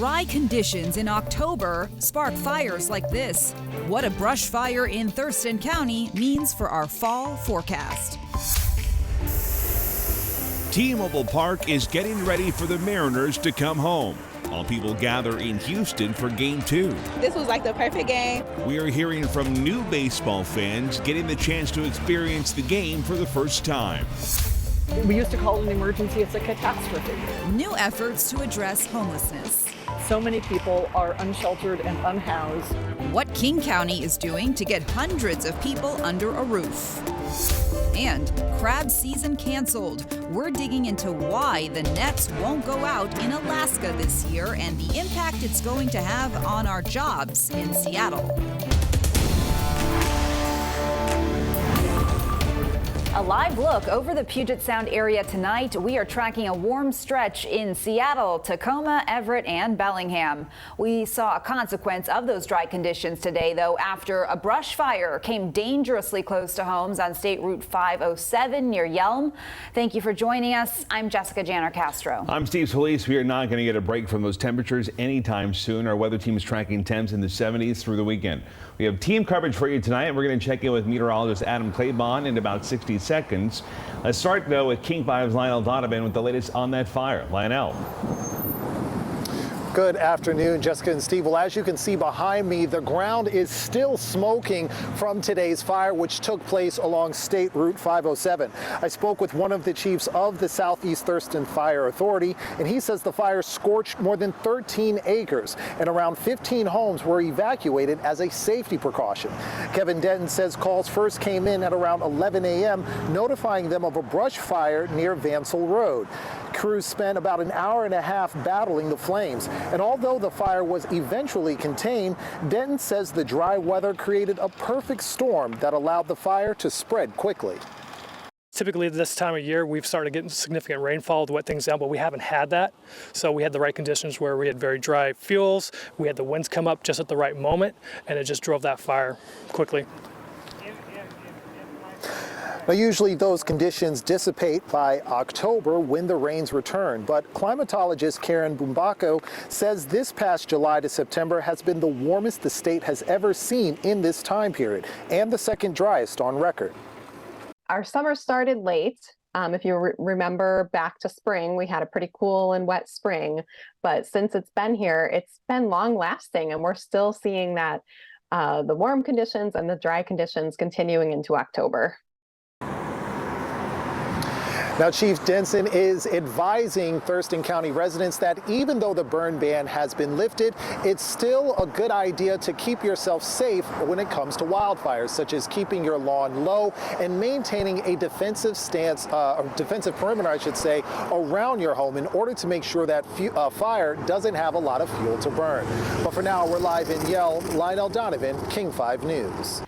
Dry conditions in October spark fires like this. What a brush fire in Thurston County means for our fall forecast. T-Mobile Park is getting ready for the Mariners to come home, while people gather in Houston for Game 2. This was like the perfect game. We are hearing from new baseball fans getting the chance to experience the game for the first time. We used to call it an emergency. It's a catastrophe. New efforts to address homelessness. So many people are unsheltered and unhoused. What King County is doing to get hundreds of people under a roof. And crab season canceled. We're digging into why the nets won't go out in Alaska this year and the impact it's going to have on our jobs in Seattle. A live look over the Puget Sound area tonight. We are tracking a warm stretch in Seattle, Tacoma, Everett, and Bellingham. We saw a consequence of those dry conditions today, though, after a brush fire came dangerously close to homes on State Route 507 near Yelm. Thank you for joining us. I'm Jessica Janner Castro. I'm Steve Solis. We are not going to get a break from those temperatures anytime soon. Our weather team is tracking temps in the 70s through the weekend. We have team coverage for you tonight. We're going to check in with meteorologist Adam Claybon in about 60 seconds. Let's start, though, with King 5's Lionel Donovan with the latest on that fire. Lionel. Good afternoon, Jessica and Steve. Well, as you can see behind me, the ground is still smoking from today's fire, which took place along State Route 507. I spoke with one of the chiefs of the Southeast Thurston Fire Authority, and he says the fire scorched more than 13 acres and around 15 homes were evacuated as a safety precaution. Kevin Denton says calls first came in at around 11 a.m., notifying them of a brush fire near Vansel Road. Crews spent about an hour and a half battling the flames. And although the fire was eventually contained, Denton says the dry weather created a perfect storm that allowed the fire to spread quickly. Typically this time of year, we've started getting significant rainfall to wet things down, but we haven't had that. So we had the right conditions where we had very dry fuels. We had the winds come up just at the right moment, and it just drove that fire quickly. Now, usually those conditions dissipate by October when the rains return, but climatologist Karen Bumbako says this past July to September has been the warmest the state has ever seen in this time period and the second driest on record. Our summer started late. If you remember back to spring, we had a pretty cool and wet spring, but since it's been here, it's been long lasting, and we're still seeing that the warm conditions and the dry conditions continuing into October. Now, Chief Denson is advising Thurston County residents that even though the burn ban has been lifted, it's still a good idea to keep yourself safe when it comes to wildfires, such as keeping your lawn low and maintaining a defensive stance, or defensive perimeter, I should say, around your home in order to make sure that fire doesn't have a lot of fuel to burn. But for now, we're live in Yale. Lionel Donovan, King 5 News.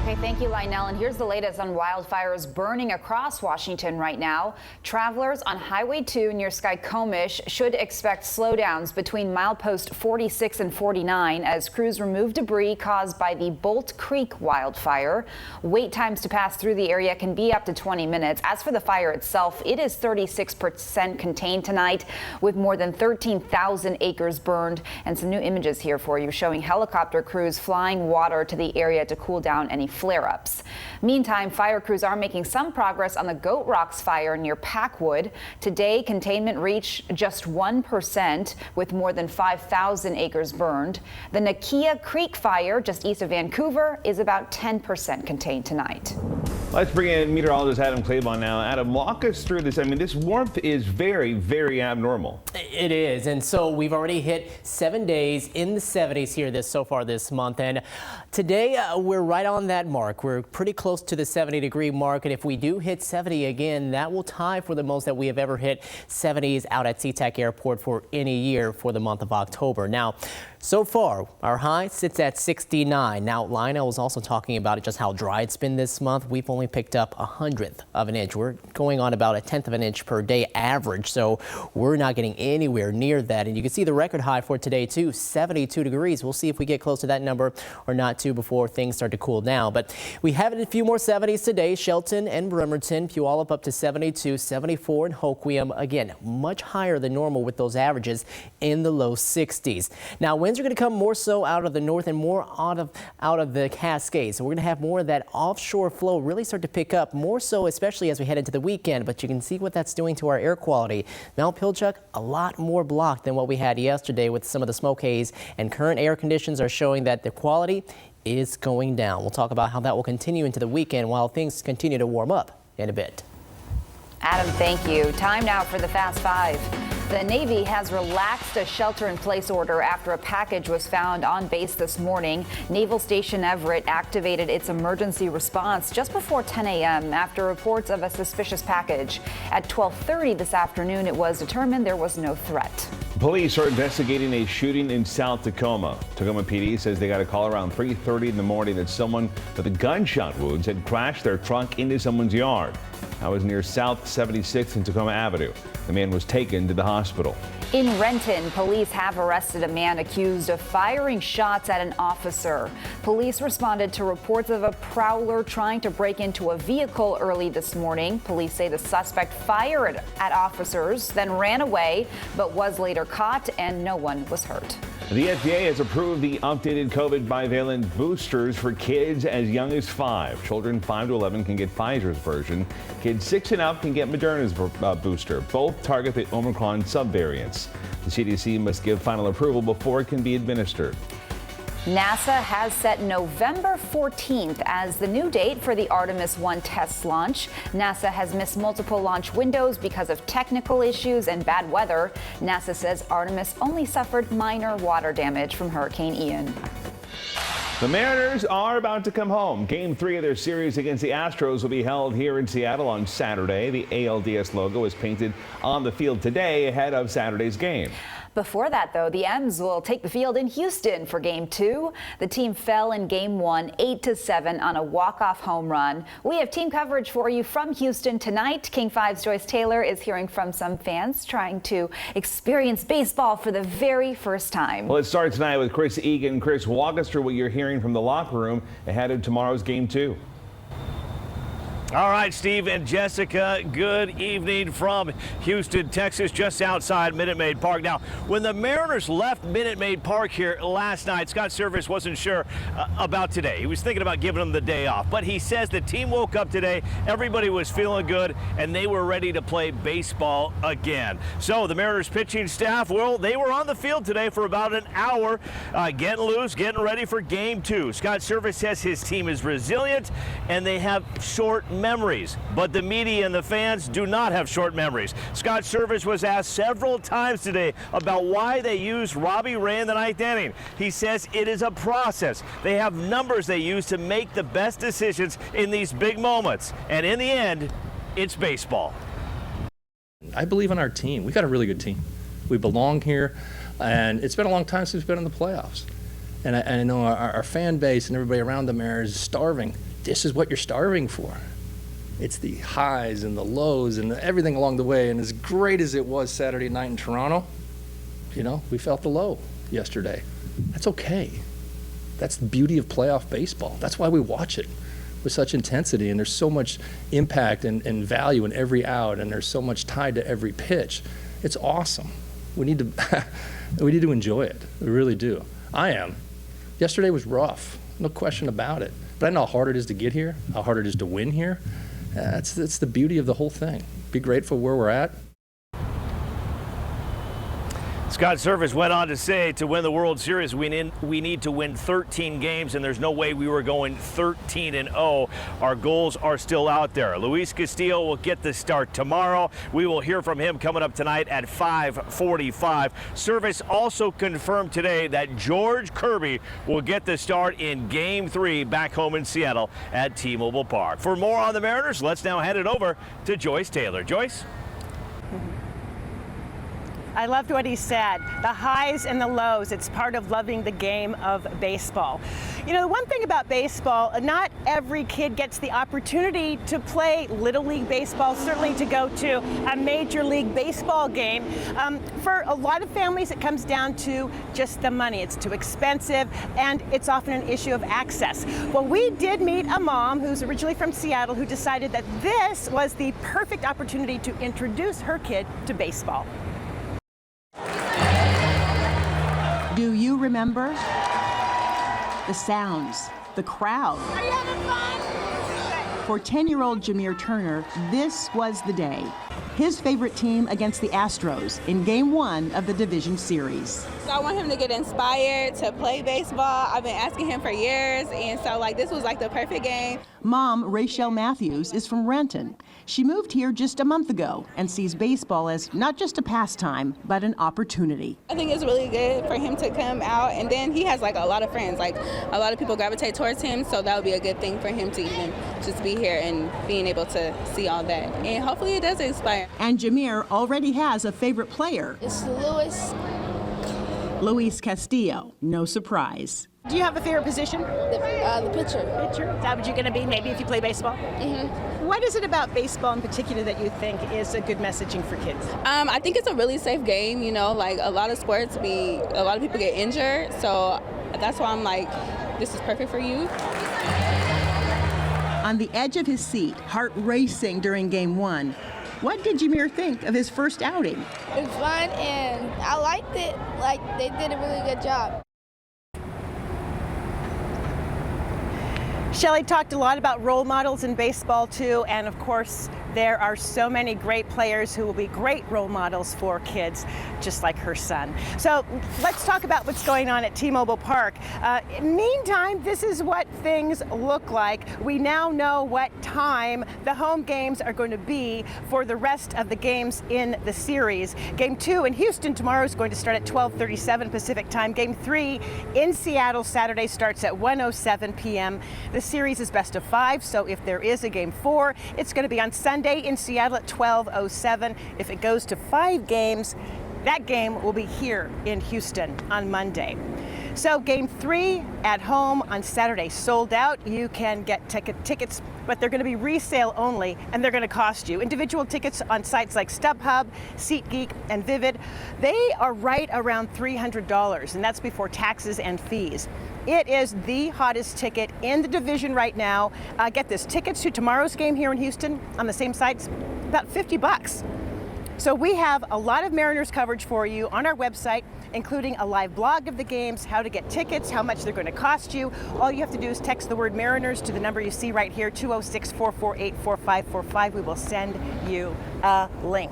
Okay, thank you, Lionel. And here's the latest on wildfires burning across Washington right now. Travelers on Highway 2 near Skycomish should expect slowdowns between milepost 46 and 49 as crews remove debris caused by the Bolt Creek wildfire. Wait times to pass through the area can be up to 20 minutes. As for the fire itself, it is 36% contained tonight with more than 13,000 acres burned. And some new images here for you showing helicopter crews flying water to the area to cool down any flare-ups. Meantime, fire crews are making some progress on the Goat Rocks fire near Packwood. Today, containment reached just 1% with more than 5,000 acres burned. The Nakia Creek fire just east of Vancouver is about 10% contained tonight. Let's bring in meteorologist Adam Claybon now. Adam, walk us through this. I mean, this warmth is very, very abnormal. It is, and so we've already hit 7 days in the 70s here so far this month, and today we're right on that mark. We're pretty close to the 70-degree mark, and if we do hit 70 again, that will tie for the most that we have ever hit 70s out at SeaTac Airport for any year for the month of October. Now, So far, our high sits at 69. Now, Lionel was also talking about just how dry it's been this month. We've only picked up 1/100th of an inch. We're going on about 1/10 of an inch per day average, so we're not getting anywhere near that. And you can see the record high for today, too, 72 degrees. We'll see if we get close to that number or not, too, before things start to cool down. But we have a few more 70s today. Shelton and Bremerton, Puyallup up to 72, 74 in Hoquiam. Again, much higher than normal with those averages in the low 60s. Now, winds are going to come more so out of the north and more out of the Cascades. So we're going to have more of that offshore flow really start to pick up more so, especially as we head into the weekend. But you can see what that's doing to our air quality. Mount Pilchuck, a lot more blocked than what we had yesterday with some of the smoke haze, and current air conditions are showing that the quality is going down. We'll talk about how that will continue into the weekend while things continue to warm up in a bit. Adam, thank you. Time now for the Fast Five. The Navy has relaxed a shelter-in-place order after a package was found on base this morning. Naval Station Everett activated its emergency response just before 10 a.m. after reports of a suspicious package. At 12:30 this afternoon, it was determined there was no threat. Police are investigating a shooting in South Tacoma. Tacoma PD says they got a call around 3:30 in the morning that someone with a gunshot wounds had crashed their truck into someone's yard. That was near South 76th and Tacoma Avenue. The man was taken to the hospital. In Renton, police have arrested a man accused of firing shots at an officer. Police responded to reports of a prowler trying to break into a vehicle early this morning. Police say the suspect fired at officers, then ran away, but was later caught and no one was hurt. The FDA has approved the updated COVID bivalent boosters for kids as young as 5. Children 5 to 11 can get Pfizer's version. Kids 6 and up can get Moderna's booster. Both target the Omicron subvariants. The CDC must give final approval before it can be administered. NASA has set November 14th as the new date for the Artemis 1 test launch. NASA has missed multiple launch windows because of technical issues and bad weather. NASA says Artemis only suffered minor water damage from Hurricane Ian. The Mariners are about to come home. Game 3 of their series against the Astros will be held here in Seattle on Saturday. The ALDS logo is painted on the field today ahead of Saturday's game. Before that, though, the M's will take the field in Houston for Game 2. The team fell in Game 1, 8-7 on a walk-off home run. We have team coverage for you from Houston tonight. King 5's Joyce Taylor is hearing from some fans trying to experience baseball for the very first time. Well, let's start tonight with Chris Egan. Chris, walk us through what you're hearing from the locker room ahead of tomorrow's Game 2. All right, Steve and Jessica, good evening from Houston, Texas, just outside Minute Maid Park. Now, when the Mariners left Minute Maid Park here last night, Scott Servais wasn't sure about today. He was thinking about giving them the day off, but he says the team woke up today, everybody was feeling good, and they were ready to play baseball again. So the Mariners pitching staff, well, they were on the field today for about an hour, getting loose, getting ready for Game 2. Scott Servais says his team is resilient, and they have short memories, but the media and the fans do not have short memories. Scott Servais was asked several times today about why they used Robbie Ray in the 9th inning. He says it is a process. They have numbers they use to make the best decisions in these big moments, and in the end, it's baseball. I believe in our team. We got a really good team. We belong here, and it's been a long time since we've been in the playoffs. And I know our fan base and everybody around the Mariners is starving. This is what you're starving for. It's the highs and the lows and everything along the way. And as great as it was Saturday night in Toronto, you know, we felt the low yesterday. That's okay. That's the beauty of playoff baseball. That's why we watch it with such intensity. And there's so much impact and value in every out. And there's so much tied to every pitch. It's awesome. We need to enjoy it. We really do. I am. Yesterday was rough. No question about it. But I know how hard it is to get here, how hard it is to win here. That's the beauty of the whole thing. Be grateful where we're at. Scott Servais went on to say to win the World Series, we need to win 13 games, and there's no way we were going 13-0. Our goals are still out there. Luis Castillo will get the start tomorrow. We will hear from him coming up tonight at 5:45. Servais also confirmed today that George Kirby will get the start in Game 3 back home in Seattle at T-Mobile Park. For more on the Mariners, let's now head it over to Joyce Taylor. Joyce? I loved what he said. The highs and the lows, it's part of loving the game of baseball. You know, the one thing about baseball, not every kid gets the opportunity to play Little League Baseball, certainly to go to a Major League Baseball game. For a lot of families, it comes down to just the money. It's too expensive, and it's often an issue of access. Well, we did meet a mom who's originally from Seattle who decided that this was the perfect opportunity to introduce her kid to baseball. Do you remember the sounds, the crowd? Are you having fun? For 10-year-old Jameer Turner, this was the day. His favorite team against the Astros in Game 1 of the Division Series. So I want him to get inspired to play baseball. I've been asking him for years, and so this was the perfect game. Mom, Rachel Matthews, is from Renton. She moved here just a month ago and sees baseball as not just a pastime, but an opportunity. I think it's really good for him to come out, and then he has a lot of friends. A lot of people gravitate towards him, so that would be a good thing for him to even just be here and being able to see all that. And hopefully it does inspire. And Jameer already has a favorite player. It's Luis Castillo, no surprise. Do you have a favorite position? The pitcher. Pitcher? Is that what you're going to be maybe if you play baseball? Mm-hmm. What is it about baseball in particular that you think is a good messaging for kids? I think it's a really safe game. You know, a lot of sports, a lot of people get injured, so that's why I'm this is perfect for you. On the edge of his seat, heart racing during Game 1, what did Jameer think of his first outing? It was fun, and I liked it. They did a really good job. Shelley talked a lot about role models in baseball too, and of course there are so many great players who will be great role models for kids, just like her son. So let's talk about what's going on at T-Mobile Park. Meantime, this is what things look like. We now know what time the home games are going to be for the rest of the games in the series. Game 2 in Houston tomorrow is going to start at 12:37 Pacific time. Game 3 in Seattle Saturday starts at 1:07 p.m. The series is best of 5, so if there is a Game 4, it's going to be on Sunday in Seattle at 12:07. If it goes to 5 games, that game will be here in Houston on Monday. So Game 3 at home on Saturday sold out. You can get tickets, but they're going to be resale only, and they're going to cost you. Individual tickets on sites like StubHub, SeatGeek, and Vivid, they are right around $300, and that's before taxes and fees. It is the hottest ticket in the division right now. Get this, tickets to tomorrow's game here in Houston on the same sites, about $50. So we have a lot of Mariners coverage for you on our website, including a live blog of the games, how to get tickets, how much they're going to cost you. All you have to do is text the word Mariners to the number you see right here, 206-448-4545. We will send you a link.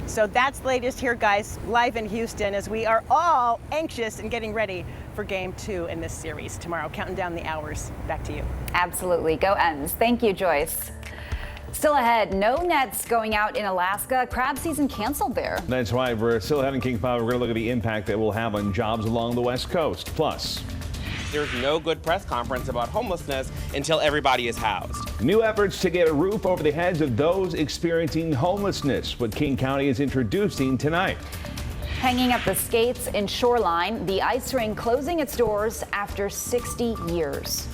So that's the latest here, guys, live in Houston, as we are all anxious and getting ready for Game 2 in this series tomorrow. Counting down the hours. Back to you. Absolutely. Go Ends. Thank you, Joyce. Still ahead, no nets going out in Alaska. Crab season canceled there. That's right. We're still ahead in King 5. We're going to look at the impact that will have on jobs along the West Coast. Plus, there's no good press conference about homelessness until everybody is housed. New efforts to get a roof over the heads of those experiencing homelessness, what King County is introducing tonight. Hanging up the skates in Shoreline, the ice rink closing its doors after 60 years.